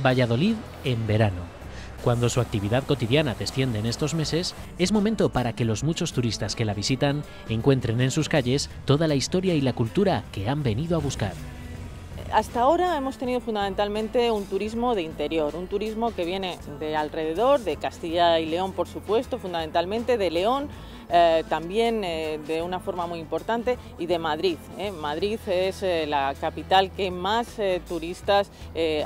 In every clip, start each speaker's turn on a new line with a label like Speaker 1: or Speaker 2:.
Speaker 1: Valladolid en verano. Cuando su actividad cotidiana desciende en estos meses, es momento para que los muchos turistas que la visitan encuentren en sus calles toda la historia y la cultura que han venido a buscar.
Speaker 2: Hasta ahora hemos tenido fundamentalmente un turismo de interior, un turismo que viene de alrededor, de Castilla y León por supuesto, fundamentalmente de León, también de una forma muy importante, y de Madrid. Madrid es la capital que más turistas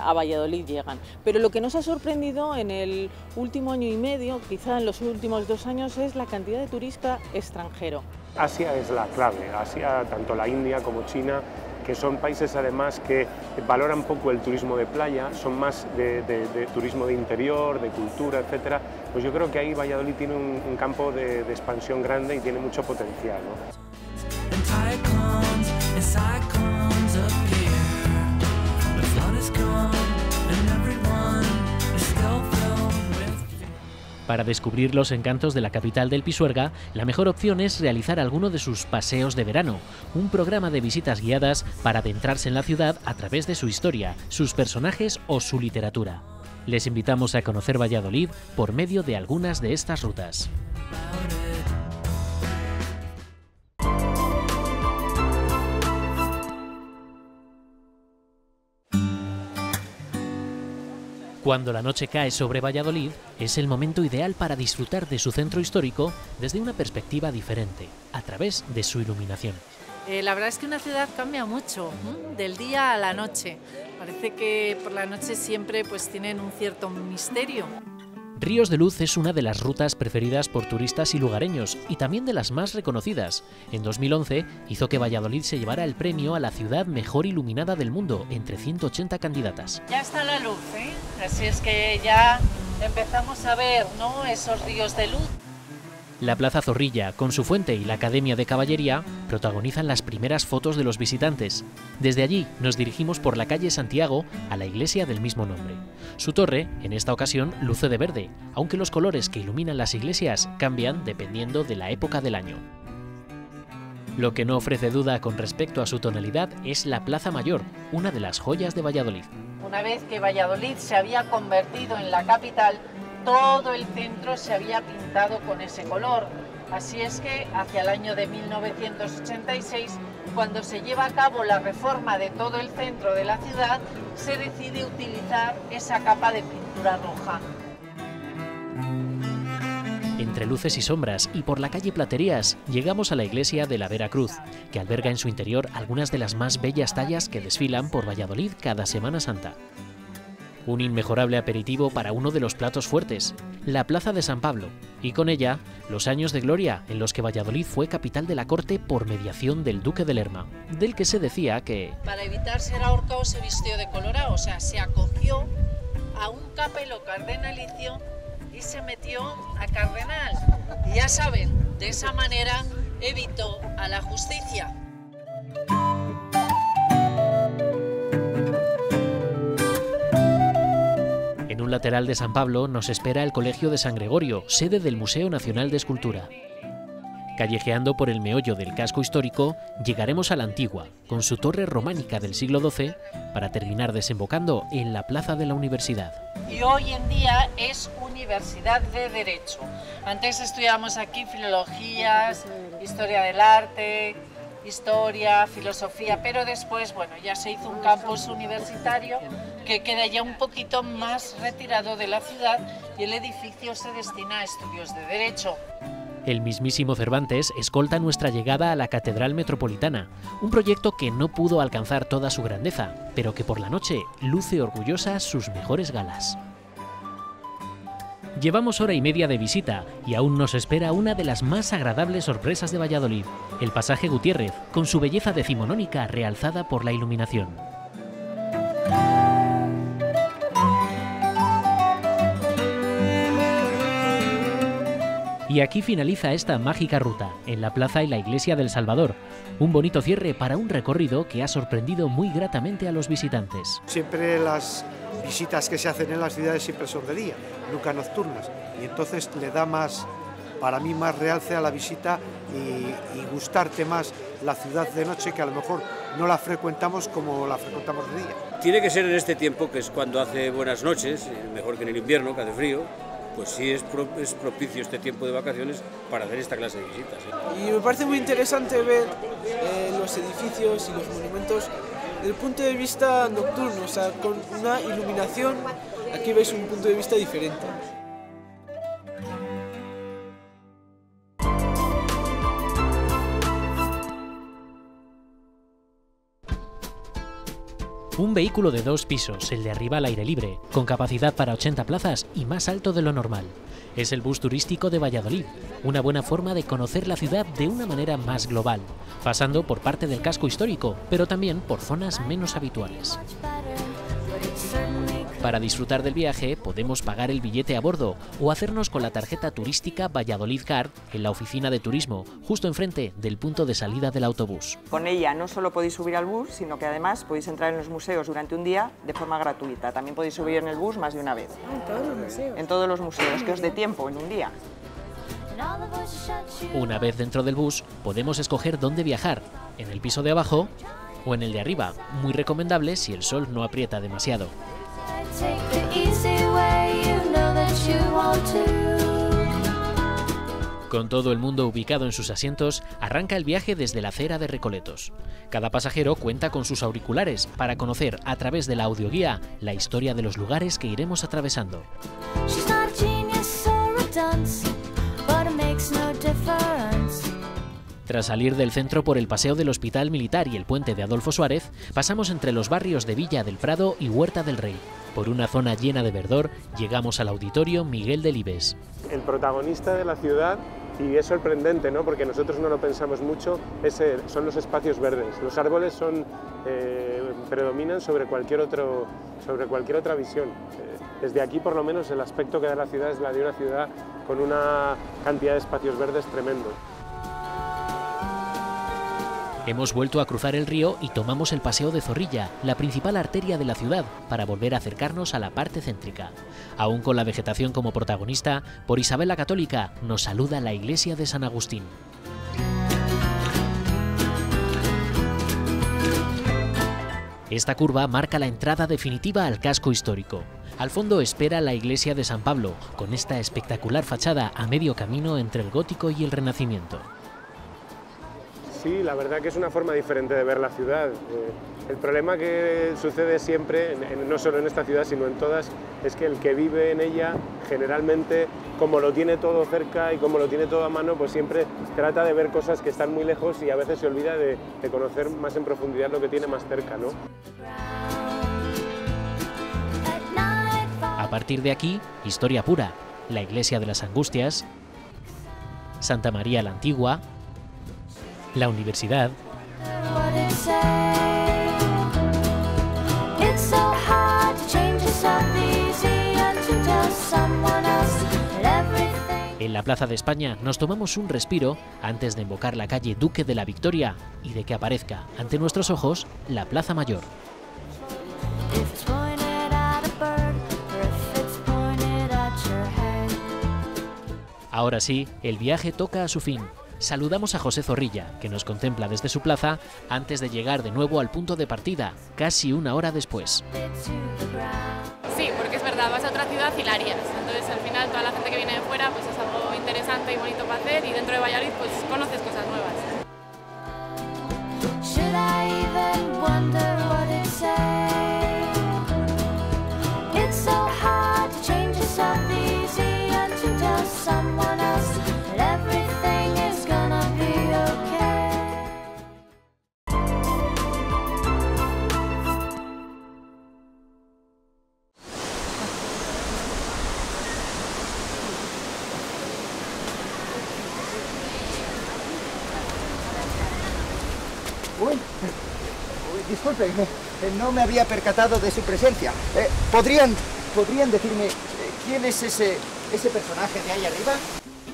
Speaker 2: a Valladolid llegan. Pero lo que nos ha sorprendido en el último año y medio, quizá en los últimos 2 años, es la cantidad de turista extranjero.
Speaker 3: Asia es la clave, Asia, tanto la India como China, que son países además que valoran poco el turismo de playa, son más de turismo de interior, de cultura, etcétera. Pues yo creo que ahí Valladolid tiene un campo de expansión grande y tiene mucho potencial, ¿no?
Speaker 1: Para descubrir los encantos de la capital del Pisuerga, la mejor opción es realizar alguno de sus paseos de verano, un programa de visitas guiadas para adentrarse en la ciudad a través de su historia, sus personajes o su literatura. Les invitamos a conocer Valladolid por medio de algunas de estas rutas. Cuando la noche cae sobre Valladolid, es el momento ideal para disfrutar de su centro histórico desde una perspectiva diferente, a través de su iluminación.
Speaker 4: La verdad es que una ciudad cambia mucho, del día a la noche. Parece que por la noche siempre tienen un cierto misterio.
Speaker 1: Ríos de Luz es una de las rutas preferidas por turistas y lugareños, y también de las más reconocidas. En 2011 hizo que Valladolid se llevara el premio a la ciudad mejor iluminada del mundo, entre 180 candidatas.
Speaker 4: Ya está la luz, así es que ya empezamos a ver, ¿no?, esos ríos de luz.
Speaker 1: La Plaza Zorrilla, con su fuente y la Academia de Caballería, protagonizan las primeras fotos de los visitantes. Desde allí nos dirigimos por la calle Santiago a la iglesia del mismo nombre. Su torre, en esta ocasión, luce de verde, aunque los colores que iluminan las iglesias cambian dependiendo de la época del año. Lo que no ofrece duda con respecto a su tonalidad es la Plaza Mayor, una de las joyas de Valladolid.
Speaker 4: Una vez que Valladolid se había convertido en la capital, todo el centro se había pintado con ese color. Así es que hacia el año de 1986, cuando se lleva a cabo la reforma de todo el centro de la ciudad, se decide utilizar esa capa de pintura roja.
Speaker 1: Entre luces y sombras y por la calle Platerías, llegamos a la iglesia de la Veracruz, que alberga en su interior algunas de las más bellas tallas que desfilan por Valladolid cada Semana Santa. Un inmejorable aperitivo para uno de los platos fuertes, la Plaza de San Pablo, y con ella los años de gloria en los que Valladolid fue capital de la corte por mediación del duque de Lerma, del que se decía que
Speaker 4: para evitar ser ahorcado se vistió de colorado, o sea, se acogió a un capelo cardenalicio y se metió a cardenal. Y ya saben, de esa manera evitó a la justicia.
Speaker 1: En un lateral de San Pablo nos espera el Colegio de San Gregorio, sede del Museo Nacional de Escultura. Callejeando por el meollo del casco histórico, llegaremos a la Antigua, con su torre románica del siglo XII, para terminar desembocando en la Plaza de la Universidad.
Speaker 4: Y hoy en día es Universidad de Derecho. Antes estudiábamos aquí filologías, historia del arte, historia, filosofía, pero después, ya se hizo un campus universitario que queda ya un poquito más retirado de la ciudad y el edificio se destina a estudios de Derecho.
Speaker 1: El mismísimo Cervantes escolta nuestra llegada a la Catedral Metropolitana, un proyecto que no pudo alcanzar toda su grandeza, pero que por la noche luce orgullosa sus mejores galas. Llevamos hora y media de visita y aún nos espera una de las más agradables sorpresas de Valladolid, el Pasaje Gutiérrez, con su belleza decimonónica realzada por la iluminación. Y aquí finaliza esta mágica ruta, en la plaza y la iglesia del Salvador. Un bonito cierre para un recorrido que ha sorprendido muy gratamente a los visitantes.
Speaker 5: Siempre las visitas que se hacen en las ciudades siempre son de día, nunca nocturnas. Y entonces le da más, para mí, más realce a la visita y gustarte más la ciudad de noche, que a lo mejor no la frecuentamos como la frecuentamos de día.
Speaker 6: Tiene que ser en este tiempo, que es cuando hace buenas noches, mejor que en el invierno, que hace frío, pues sí es propicio este tiempo de vacaciones para hacer esta clase de visitas.
Speaker 7: Y me parece muy interesante ver los edificios y los monumentos desde el punto de vista nocturno, o sea, con una iluminación, aquí veis un punto de vista diferente.
Speaker 1: Un vehículo de 2 pisos, el de arriba al aire libre, con capacidad para 80 plazas y más alto de lo normal. Es el bus turístico de Valladolid, una buena forma de conocer la ciudad de una manera más global, pasando por parte del casco histórico, pero también por zonas menos habituales. Para disfrutar del viaje podemos pagar el billete a bordo o hacernos con la tarjeta turística Valladolid Card en la oficina de turismo, justo enfrente del punto de salida del autobús.
Speaker 8: Con ella no solo podéis subir al bus, sino que además podéis entrar en los museos durante un día de forma gratuita. También podéis subir en el bus más de una vez.
Speaker 9: ¿En todos los museos?
Speaker 8: En todos los museos, que os dé tiempo en un día.
Speaker 1: Una vez dentro del bus podemos escoger dónde viajar, en el piso de abajo o en el de arriba, muy recomendable si el sol no aprieta demasiado. Con todo el mundo ubicado en sus asientos, arranca el viaje desde la acera de Recoletos. Cada pasajero cuenta con sus auriculares para conocer a través de la audioguía la historia de los lugares que iremos atravesando. Tras salir del centro por el paseo del Hospital Militar y el puente de Adolfo Suárez, pasamos entre los barrios de Villa del Prado y Huerta del Rey. Por una zona llena de verdor, llegamos al Auditorio Miguel Delibes.
Speaker 3: El protagonista de la ciudad, y es sorprendente, ¿no? Porque nosotros no lo pensamos mucho, son los espacios verdes. Los árboles predominan sobre cualquier otra visión. Desde aquí, por lo menos, el aspecto que da la ciudad es la de una ciudad con una cantidad de espacios verdes tremendo.
Speaker 1: Hemos vuelto a cruzar el río y tomamos el Paseo de Zorrilla, la principal arteria de la ciudad, para volver a acercarnos a la parte céntrica. Aún con la vegetación como protagonista, por Isabel la Católica nos saluda la iglesia de San Agustín. Esta curva marca la entrada definitiva al casco histórico. Al fondo espera la iglesia de San Pablo, con esta espectacular fachada a medio camino entre el gótico y el Renacimiento.
Speaker 3: Sí, la verdad que es una forma diferente de ver la ciudad. El problema que sucede siempre, no solo en esta ciudad, sino en todas, es que el que vive en ella, generalmente, como lo tiene todo cerca y como lo tiene todo a mano, pues siempre trata de ver cosas que están muy lejos y a veces se olvida de conocer más en profundidad lo que tiene más cerca, ¿no?
Speaker 1: A partir de aquí, historia pura, la iglesia de las Angustias, Santa María la Antigua, la universidad, en la Plaza de España nos tomamos un respiro antes de invocar la calle Duque de la Victoria y de que aparezca ante nuestros ojos la Plaza Mayor. Ahora sí, el viaje toca a su fin. Saludamos a José Zorrilla, que nos contempla desde su plaza antes de llegar de nuevo al punto de partida, casi una hora después.
Speaker 10: Sí, porque es verdad, vas a otra ciudad y la harías. Entonces, al final, toda la gente que viene de fuera pues es algo interesante y bonito para hacer, y dentro de Valladolid pues conoces cosas nuevas.
Speaker 11: Disculpe, no me había percatado de su presencia. ¿Podrían decirme quién es ese personaje de ahí arriba?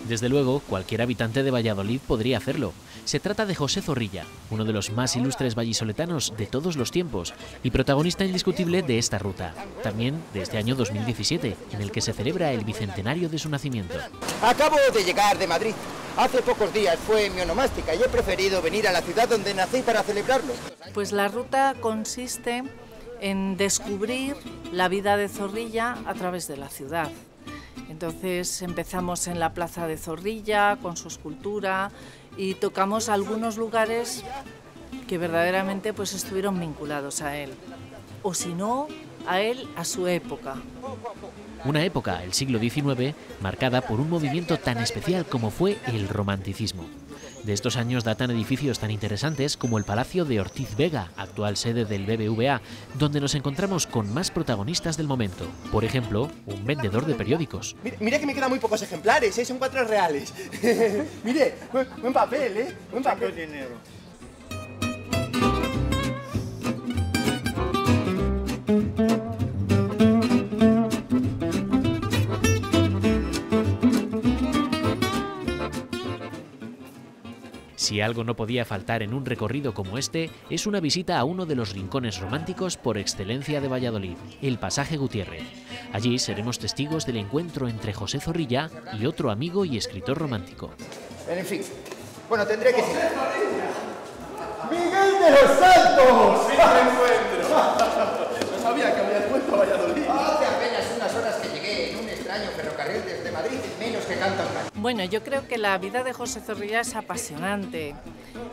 Speaker 1: Desde luego, cualquier habitante de Valladolid podría hacerlo. Se trata de José Zorrilla, uno de los más ilustres vallisoletanos de todos los tiempos y protagonista indiscutible de esta ruta, también de este año 2017, en el que se celebra el bicentenario de su nacimiento.
Speaker 11: Acabo de llegar de Madrid. Hace pocos días fue mi onomástica y he preferido venir a la ciudad donde nací para celebrarlo.
Speaker 4: Pues la ruta consiste en descubrir la vida de Zorrilla a través de la ciudad. Entonces empezamos en la plaza de Zorrilla con su escultura y tocamos algunos lugares que verdaderamente pues estuvieron vinculados a él, o si no, a él, a su época.
Speaker 1: Una época, el siglo XIX, marcada por un movimiento tan especial como fue el romanticismo. De estos años datan edificios tan interesantes como el Palacio de Ortiz Vega, actual sede del BBVA, donde nos encontramos con más protagonistas del momento. Por ejemplo, un vendedor de periódicos.
Speaker 11: Mire que me quedan muy pocos ejemplares, son 4 reales. Mire, buen papel, buen papel. Dinero.
Speaker 1: Si algo no podía faltar en un recorrido como este, es una visita a uno de los rincones románticos por excelencia de Valladolid, el Pasaje Gutiérrez. Allí seremos testigos del encuentro entre José Zorrilla y otro amigo y escritor romántico.
Speaker 11: En fin, bueno, tendré que ir. ¡Miguel de los Santos! ¡Sí, me encuentro! No sabía que habías vuelto a Valladolid. Hace apenas unas horas que llegué en un extraño ferrocarril desde Madrid, menos que cantan.
Speaker 4: Bueno, yo creo que la vida de José Zorrilla es apasionante.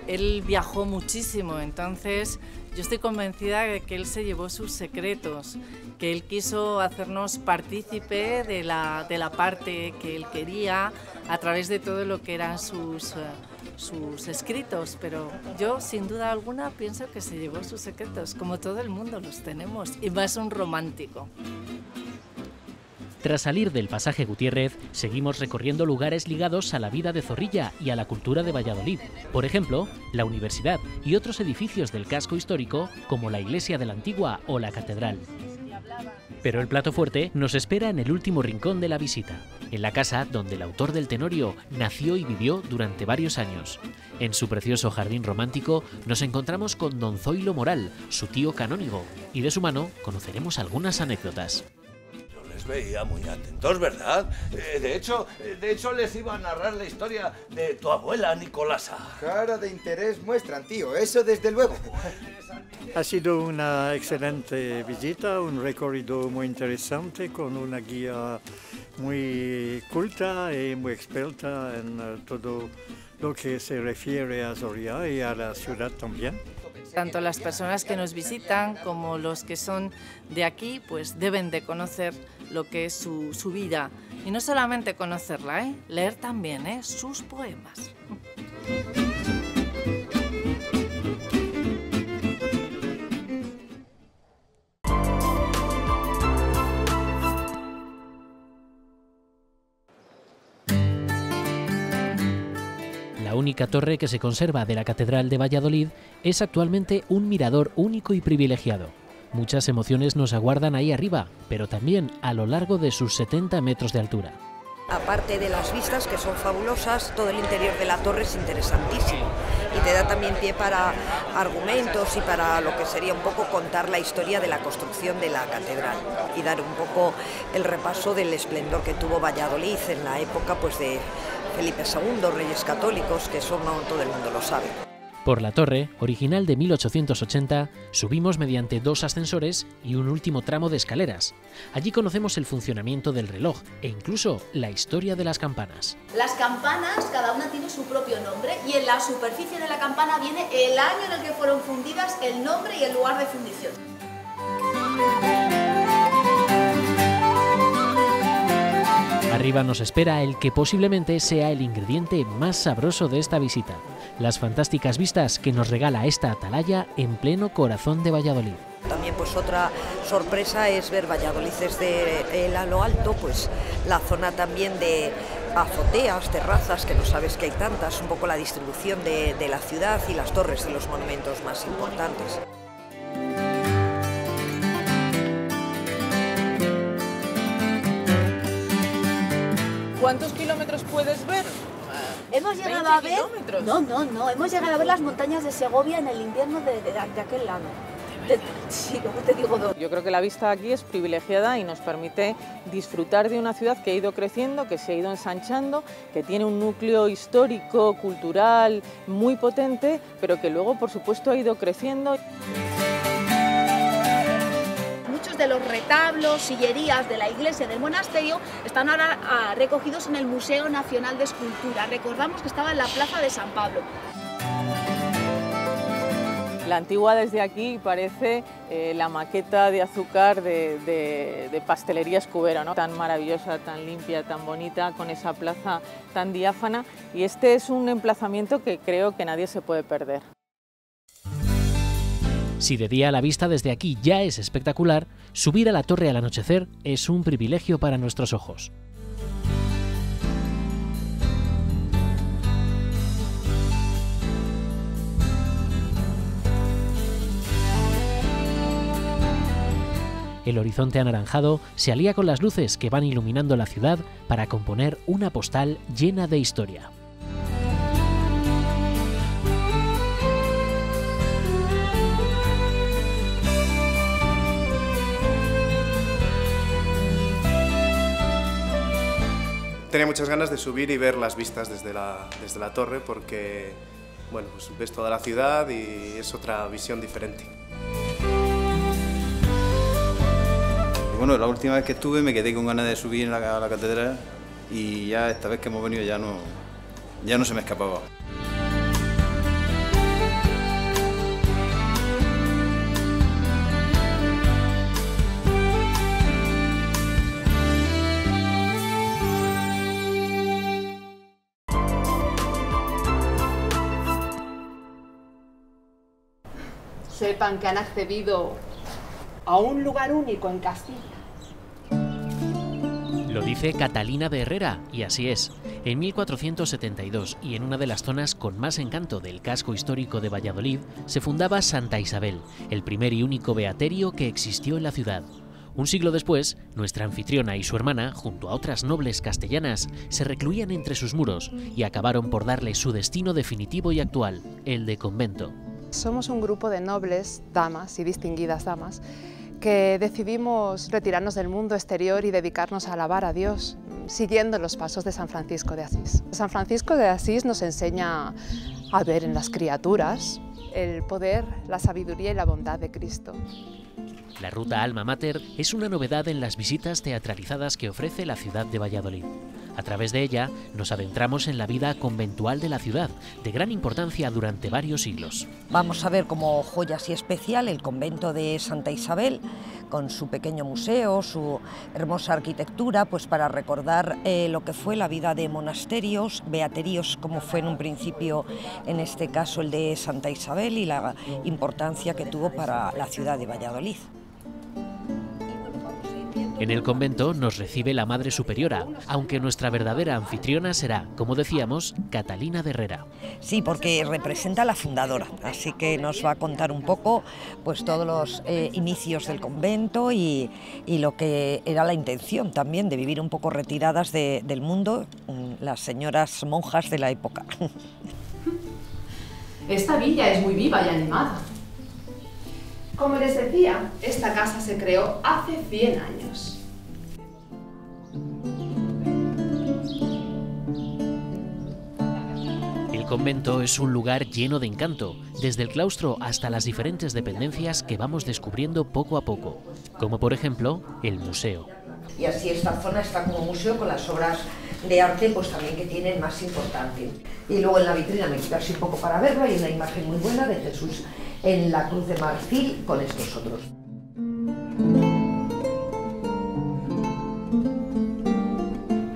Speaker 4: Él viajó muchísimo, entonces yo estoy convencida de que él se llevó sus secretos, que él quiso hacernos partícipe de la parte que él quería a través de todo lo que eran sus escritos, pero yo sin duda alguna pienso que se llevó sus secretos, como todo el mundo los tenemos, y más un romántico.
Speaker 1: Tras salir del Pasaje Gutiérrez, seguimos recorriendo lugares ligados a la vida de Zorrilla y a la cultura de Valladolid. Por ejemplo, la universidad y otros edificios del casco histórico, como la iglesia de la Antigua o la catedral. Pero el plato fuerte nos espera en el último rincón de la visita, en la casa donde el autor del Tenorio nació y vivió durante varios años. En su precioso jardín romántico nos encontramos con don Zoilo Moral, su tío canónigo, y de su mano conoceremos algunas anécdotas.
Speaker 9: Veía muy atentos, ¿verdad? De hecho, les iba a narrar la historia de tu abuela Nicolasa.
Speaker 11: Cara de interés muestran, tío, eso desde luego.
Speaker 12: Ha sido una excelente visita, un recorrido muy interesante con una guía muy culta y muy experta en todo lo que se refiere a Zorrilla y a la ciudad también.
Speaker 4: Tanto las personas que nos visitan como los que son de aquí, pues deben de conocer lo que es su vida. Y no solamente conocerla, leer también sus poemas.
Speaker 1: La única torre que se conserva de la Catedral de Valladolid es actualmente un mirador único y privilegiado. Muchas emociones nos aguardan ahí arriba, pero también a lo largo de sus 70 metros de altura.
Speaker 13: Aparte de las vistas, que son fabulosas, todo el interior de la torre es interesantísimo y te da también pie para argumentos y para lo que sería un poco contar la historia de la construcción de la catedral y dar un poco el repaso del esplendor que tuvo Valladolid en la época pues de Felipe II, Reyes Católicos, que eso no todo el mundo lo sabe.
Speaker 1: Por la torre, original de 1880, subimos mediante 2 ascensores y un último tramo de escaleras. Allí conocemos el funcionamiento del reloj e incluso la historia de las campanas.
Speaker 14: Las campanas, cada una tiene su propio nombre y en la superficie de la campana viene el año en el que fueron fundidas, el nombre y el lugar de fundición.
Speaker 1: Arriba nos espera el que posiblemente sea el ingrediente más sabroso de esta visita, las fantásticas vistas que nos regala esta atalaya en pleno corazón de Valladolid.
Speaker 13: También pues otra sorpresa es ver Valladolid desde a lo alto, pues la zona también de azoteas, terrazas, que no sabes que hay tantas, un poco la distribución de la ciudad y las torres de los monumentos más importantes.
Speaker 2: ¿Cuántos kilómetros puedes ver?
Speaker 14: Hemos llegado a ver... No, hemos llegado a ver las montañas de Segovia en el invierno de aquel lado. Sí, luego te digo dónde.
Speaker 2: Yo creo que la vista aquí es privilegiada y nos permite disfrutar de una ciudad que ha ido creciendo, que se ha ido ensanchando, que tiene un núcleo histórico, cultural muy potente, pero que luego, por supuesto, ha ido creciendo.
Speaker 14: Muchos de los retablos, sillerías de la iglesia del monasterio están ahora recogidos en el Museo Nacional de Escultura. Recordamos que estaba en la Plaza de San Pablo.
Speaker 2: La Antigua desde aquí parece la maqueta de azúcar de Pastelería Escudero, ¿no? Tan maravillosa, tan limpia, tan bonita, con esa plaza tan diáfana. Y este es un emplazamiento que creo que nadie se puede perder.
Speaker 1: Si de día la vista desde aquí ya es espectacular, subir a la torre al anochecer es un privilegio para nuestros ojos. El horizonte anaranjado se alía con las luces que van iluminando la ciudad para componer una postal llena de historia.
Speaker 15: Tenía muchas ganas de subir y ver las vistas desde la torre porque, bueno, pues ves toda la ciudad y es otra visión diferente.
Speaker 16: Bueno, la última vez que estuve me quedé con ganas de subir a la catedral y ya esta vez que hemos venido ya no se me escapaba.
Speaker 17: Sepan que han accedido a un lugar único en Castilla.
Speaker 1: Lo dice Catalina de Herrera, y así es. En 1472, y en una de las zonas con más encanto del casco histórico de Valladolid, se fundaba Santa Isabel, el primer y único beaterio que existió en la ciudad. Un siglo después, nuestra anfitriona y su hermana, junto a otras nobles castellanas, se recluían entre sus muros y acabaron por darle su destino definitivo y actual, el de convento.
Speaker 17: Somos un grupo de nobles damas y distinguidas damas que decidimos retirarnos del mundo exterior y dedicarnos a alabar a Dios, siguiendo los pasos de San Francisco de Asís. San Francisco de Asís nos enseña a ver en las criaturas el poder, la sabiduría y la bondad de Cristo.
Speaker 1: La ruta Alma Mater es una novedad en las visitas teatralizadas que ofrece la ciudad de Valladolid. A través de ella nos adentramos en la vida conventual de la ciudad, de gran importancia durante varios siglos.
Speaker 13: Vamos a ver como joya así especial el convento de Santa Isabel, con su pequeño museo, su hermosa arquitectura, pues para recordar lo que fue la vida de monasterios, beaterios, como fue en un principio, en este caso el de Santa Isabel, y la importancia que tuvo para la ciudad de Valladolid.
Speaker 1: En el convento nos recibe la Madre Superiora, aunque nuestra verdadera anfitriona será, como decíamos, Catalina de Herrera.
Speaker 13: Sí, porque representa a la fundadora, así que nos va a contar un poco pues todos los inicios del convento y lo que era la intención también de vivir un poco retiradas del mundo, las señoras monjas de la época.
Speaker 17: Esta villa es muy viva y animada. Como les decía, esta casa se creó hace 100 años.
Speaker 1: El convento es un lugar lleno de encanto, desde el claustro hasta las diferentes dependencias que vamos descubriendo poco a poco, como por ejemplo el museo.
Speaker 13: Y así esta zona está como museo con las obras de arte pues también que tienen más importante. Y luego en la vitrina me quito así un poco para verlo, hay una imagen muy buena de Jesús en la cruz de marfil con estos otros.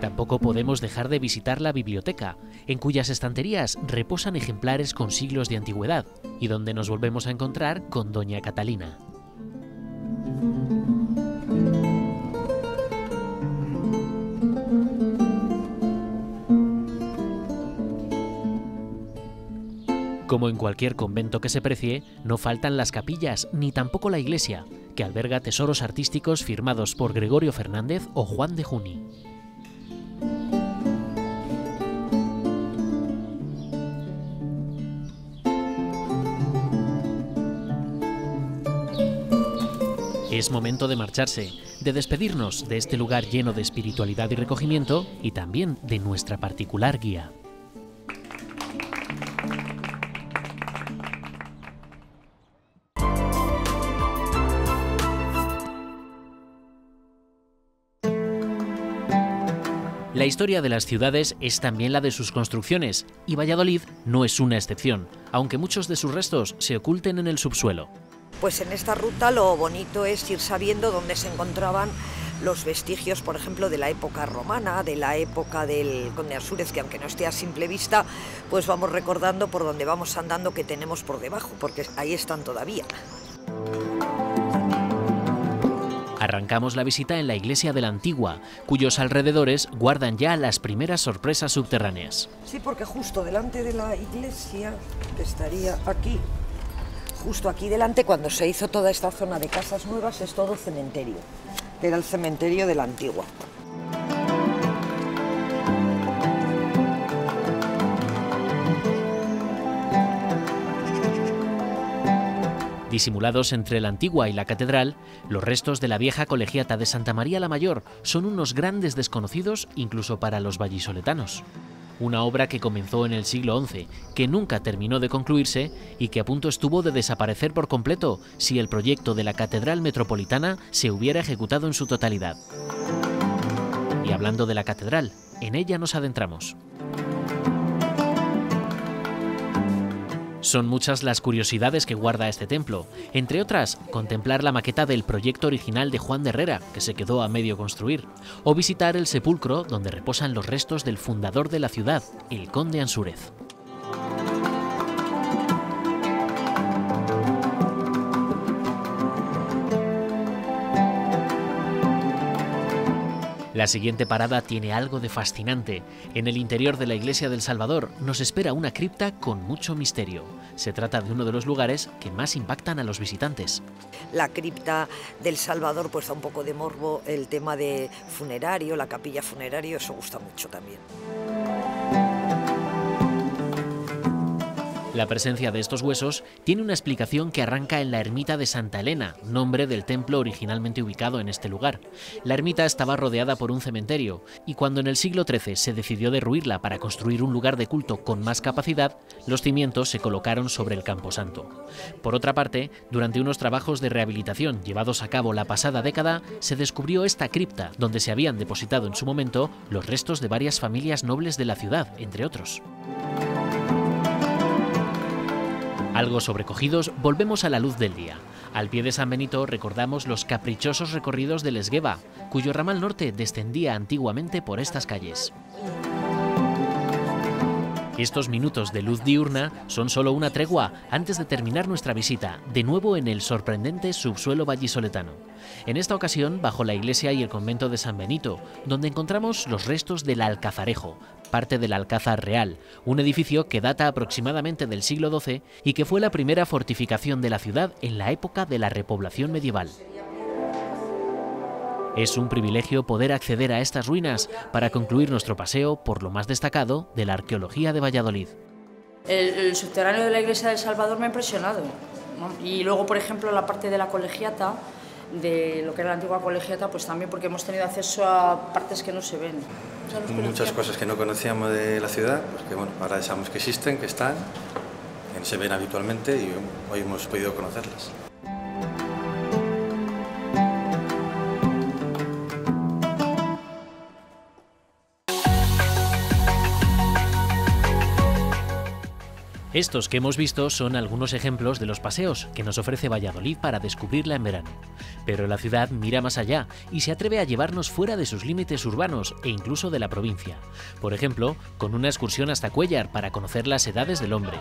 Speaker 1: Tampoco podemos dejar de visitar la biblioteca, en cuyas estanterías reposan ejemplares con siglos de antigüedad y donde nos volvemos a encontrar con doña Catalina. Como en cualquier convento que se precie, no faltan las capillas, ni tampoco la iglesia, que alberga tesoros artísticos firmados por Gregorio Fernández o Juan de Juni. Es momento de marcharse, de despedirnos de este lugar lleno de espiritualidad y recogimiento y también de nuestra particular guía. La historia de las ciudades es también la de sus construcciones, y Valladolid no es una excepción, aunque muchos de sus restos se oculten en el subsuelo.
Speaker 13: Pues en esta ruta lo bonito es ir sabiendo dónde se encontraban los vestigios, por ejemplo, de la época romana, de la época del conde Ansúrez, que aunque no esté a simple vista, pues vamos recordando por donde vamos andando que tenemos por debajo, porque ahí están todavía.
Speaker 1: Arrancamos la visita en la iglesia de la Antigua, cuyos alrededores guardan ya las primeras sorpresas subterráneas.
Speaker 13: Sí, porque justo delante de la iglesia, que estaría aquí, justo aquí delante, cuando se hizo toda esta zona de casas nuevas, es todo cementerio. Era el cementerio de la Antigua.
Speaker 1: Disimulados entre la Antigua y la Catedral, los restos de la vieja colegiata de Santa María la Mayor son unos grandes desconocidos incluso para los vallisoletanos. Una obra que comenzó en el siglo XI, que nunca terminó de concluirse y que a punto estuvo de desaparecer por completo si el proyecto de la Catedral Metropolitana se hubiera ejecutado en su totalidad. Y hablando de la Catedral, en ella nos adentramos. Son muchas las curiosidades que guarda este templo, entre otras, contemplar la maqueta del proyecto original de Juan de Herrera, que se quedó a medio construir, o visitar el sepulcro donde reposan los restos del fundador de la ciudad, el conde Ansúrez. La siguiente parada tiene algo de fascinante. En el interior de la iglesia del Salvador nos espera una cripta con mucho misterio. Se trata de uno de los lugares que más impactan a los visitantes.
Speaker 13: La cripta del Salvador pues da un poco de morbo, el tema de funerario, la capilla funerario, eso gusta mucho también.
Speaker 1: La presencia de estos huesos tiene una explicación que arranca en la ermita de Santa Elena, nombre del templo originalmente ubicado en este lugar. La ermita estaba rodeada por un cementerio y cuando en el siglo XIII se decidió derruirla para construir un lugar de culto con más capacidad, los cimientos se colocaron sobre el camposanto. Por otra parte, durante unos trabajos de rehabilitación llevados a cabo la pasada década, se descubrió esta cripta, donde se habían depositado en su momento los restos de varias familias nobles de la ciudad, entre otros. Algo sobrecogidos, volvemos a la luz del día. Al pie de San Benito recordamos los caprichosos recorridos del Esgueva, cuyo ramal norte descendía antiguamente por estas calles. Estos minutos de luz diurna son solo una tregua antes de terminar nuestra visita, de nuevo en el sorprendente subsuelo vallisoletano. En esta ocasión bajo la iglesia y el convento de San Benito, donde encontramos los restos del Alcazarejo, parte del Alcázar Real, un edificio que data aproximadamente del siglo XII y que fue la primera fortificación de la ciudad en la época de la repoblación medieval. Es un privilegio poder acceder a estas ruinas para concluir nuestro paseo por lo más destacado de la arqueología de Valladolid.
Speaker 18: El subterráneo de la iglesia del Salvador me ha impresionado, ¿no? Y luego, por ejemplo, la parte de la colegiata, de lo que era la antigua colegiata, pues también porque hemos tenido acceso a partes que no se ven.
Speaker 19: Muchas cosas que no conocíamos de la ciudad, pues que bueno, ahora sabemos que existen, que están, que se ven habitualmente y hoy hemos podido conocerlas.
Speaker 1: Estos que hemos visto son algunos ejemplos de los paseos que nos ofrece Valladolid para descubrirla en verano. Pero la ciudad mira más allá y se atreve a llevarnos fuera de sus límites urbanos e incluso de la provincia. Por ejemplo, con una excursión hasta Cuéllar para conocer las edades del hombre.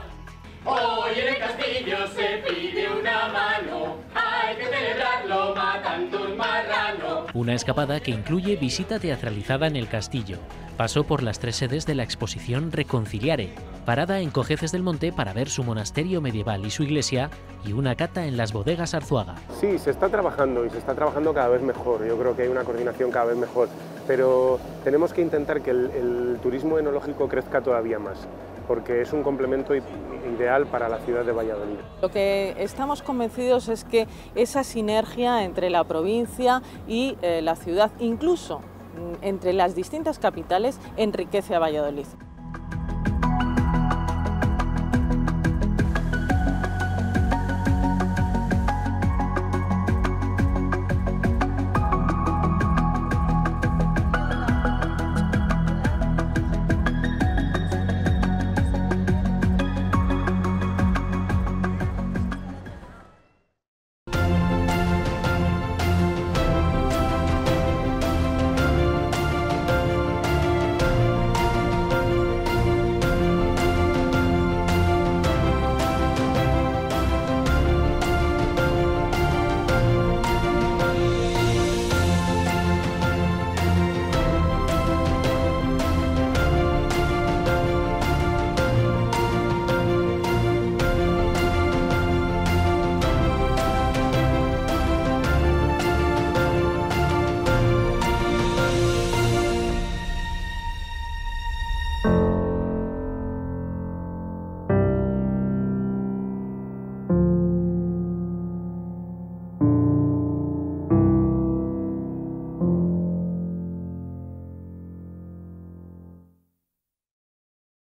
Speaker 20: Hoy en el castillo se pide una mano, hay que celebrarlo matando un marrano.
Speaker 1: Una escapada que incluye visita teatralizada en el castillo, paso por las 3 sedes de la exposición Reconciliare, parada en Cojeces del Monte para ver su monasterio medieval y su iglesia y una cata en las bodegas Arzuaga.
Speaker 3: Sí, se está trabajando y se está trabajando cada vez mejor. Yo creo que hay una coordinación cada vez mejor, pero tenemos que intentar que el turismo enológico crezca todavía más. porque es un complemento ideal para la ciudad de Valladolid.
Speaker 2: Lo que estamos convencidos es que esa sinergia entre la provincia y la ciudad, incluso entre las distintas capitales, enriquece a Valladolid.